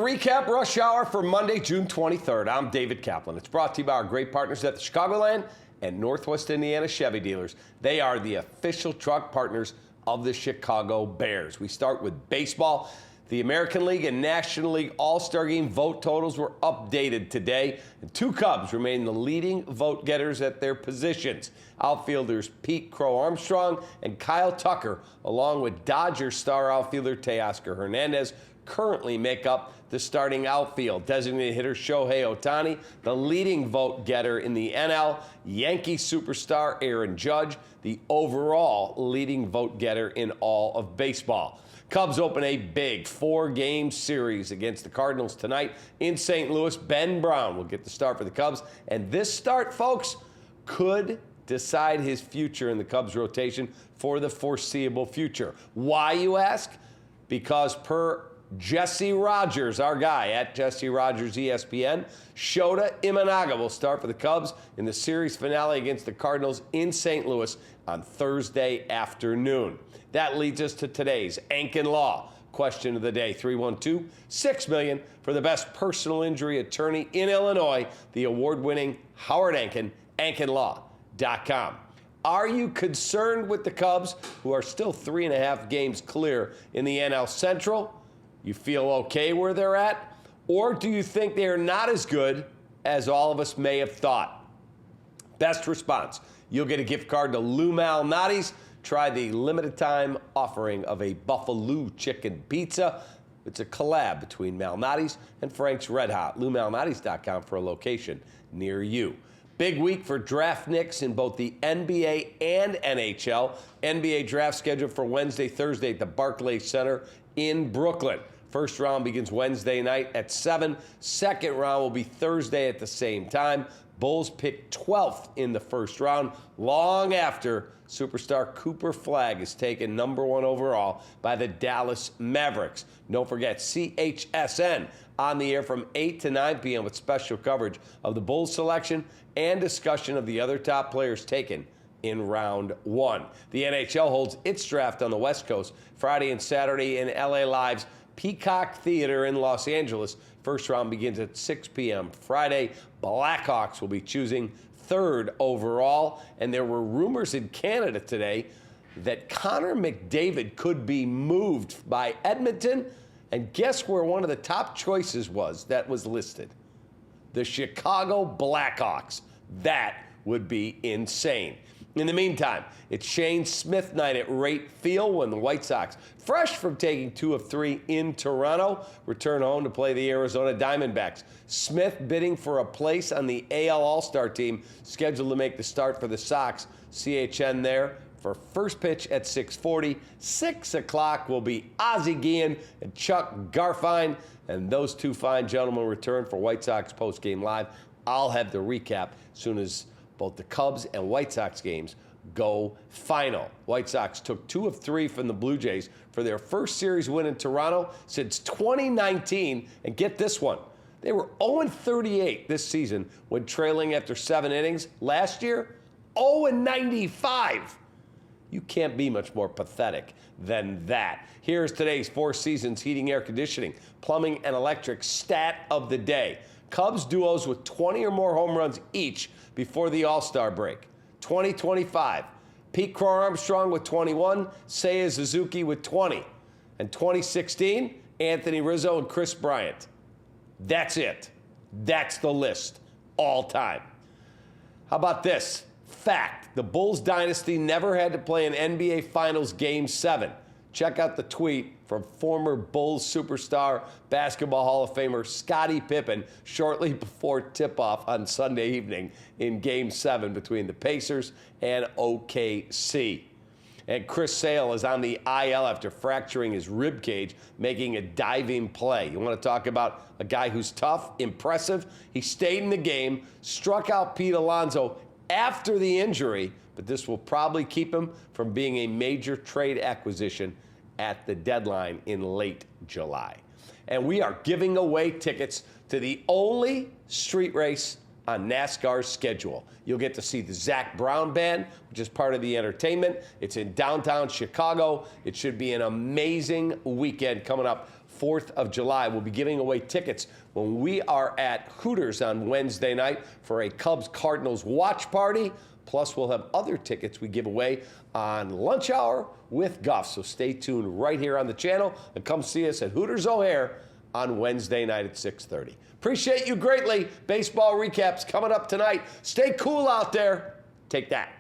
Recap Rush Hour for Monday, June 23rd. I'm David Kaplan. It's brought to you by our great partners at the Chicagoland and Northwest Indiana Chevy dealers. They are the official truck partners of the Chicago Bears. We start with baseball. The American League and National League All-Star Game vote totals were updated today, and two Cubs remain the leading vote getters at their positions. Outfielders Pete Crow Armstrong and Kyle Tucker, along with Dodgers star outfielder Teoscar Hernandez, currently make up the starting outfield. Designated hitter Shohei Ohtani, the leading vote getter in the NL. Yankee superstar Aaron Judge, the overall leading vote getter in all of baseball. Cubs open a big 4-game series against the Cardinals tonight in St. Louis. Ben Brown will get the start for the Cubs, and this start, folks, could decide his future in the Cubs rotation for the foreseeable future. Why, you ask? Because per Jesse Rogers, our guy at Jesse Rogers ESPN, Shota Imanaga will start for the Cubs in the series finale against the Cardinals in St. Louis on Thursday afternoon. That leads us to today's Ankin Law question of the day. 312-6 million for the best personal injury attorney in Illinois, the award-winning Howard Ankin, AnkinLaw.com. Are you concerned with the Cubs, who are still 3.5 games clear in the NL Central? You feel okay where they're at? Or do you think they are not as good as all of us may have thought? Best response. You'll get a gift card to Lou Malnati's. Try the limited time offering of a Buffalo chicken pizza. It's a collab between Malnati's and Frank's Red Hot. LouMalnati's.com for a location near you. Big week for draft nicks in both the NBA and NHL. NBA draft scheduled for Wednesday, Thursday at the Barclays Center in Brooklyn. First round begins Wednesday night at 7. Second round will be Thursday at the same time. Bulls pick 12th in the first round, long after superstar Cooper Flagg is taken number 1 overall by the Dallas Mavericks. Don't forget CHSN on the air from 8 to 9 p.m. with special coverage of the Bulls selection and discussion of the other top players taken in round 1. The NHL holds its draft on the West Coast Friday and Saturday in LA Live's Peacock Theater in Los Angeles. First round begins at 6 p.m. Friday. Blackhawks will be choosing 3rd overall. And there were rumors in Canada today that Connor McDavid could be moved by Edmonton. And guess where one of the top choices was that was listed? The Chicago Blackhawks. That would be insane. In the meantime, it's Shane Smith night at Rate Field when the White Sox, fresh from taking 2 of 3 in Toronto, return home to play the Arizona Diamondbacks. Smith bidding for a place on the AL All-Star team, scheduled to make the start for the Sox. CHN there for first pitch at 6:40. 6 o'clock will be Ozzie Guillen and Chuck Garfien, and those two fine gentlemen return for White Sox postgame live. I'll have the recap as soon as both the Cubs and White Sox games go final. White Sox took 2 of 3 from the Blue Jays for their first series win in Toronto since 2019. And get this one, they were 0-38 this season when trailing after 7 innings. Last year, 0-95. You can't be much more pathetic than that. Here's today's Four Seasons Heating, Air Conditioning, Plumbing, and Electric stat of the day. Cubs duos with 20 or more home runs each before the All-Star break. 2025, Pete Crow Armstrong with 21, Seiya Suzuki with 20. And 2016, Anthony Rizzo and Chris Bryant. That's it. That's the list all time. How about this? Fact, the Bulls dynasty never had to play an NBA Finals Game 7. Check out the tweet from former Bulls superstar, Basketball Hall of Famer Scottie Pippen shortly before tip-off on Sunday evening in Game 7 between the Pacers and OKC. And Chris Sale is on the IL after fracturing his rib cage, making a diving play. You want to talk about a guy who's tough, impressive? He stayed in the game, struck out Pete Alonso after the injury, but this will probably keep him from being a major trade acquisition at the deadline in late July. And we are giving away tickets to the only street race on NASCAR's schedule. You'll get to see the Zach Brown Band, which is part of the entertainment. It's in downtown Chicago. It should be an amazing weekend coming up. 4th of July. We'll be giving away tickets when we are at Hooters on Wednesday night for a Cubs-Cardinals watch party. Plus, we'll have other tickets we give away on Lunch Hour with Guff. So stay tuned right here on the channel and come see us at Hooters O'Hare on Wednesday night at 6:30. Appreciate you greatly. Baseball recaps coming up tonight. Stay cool out there. Take that.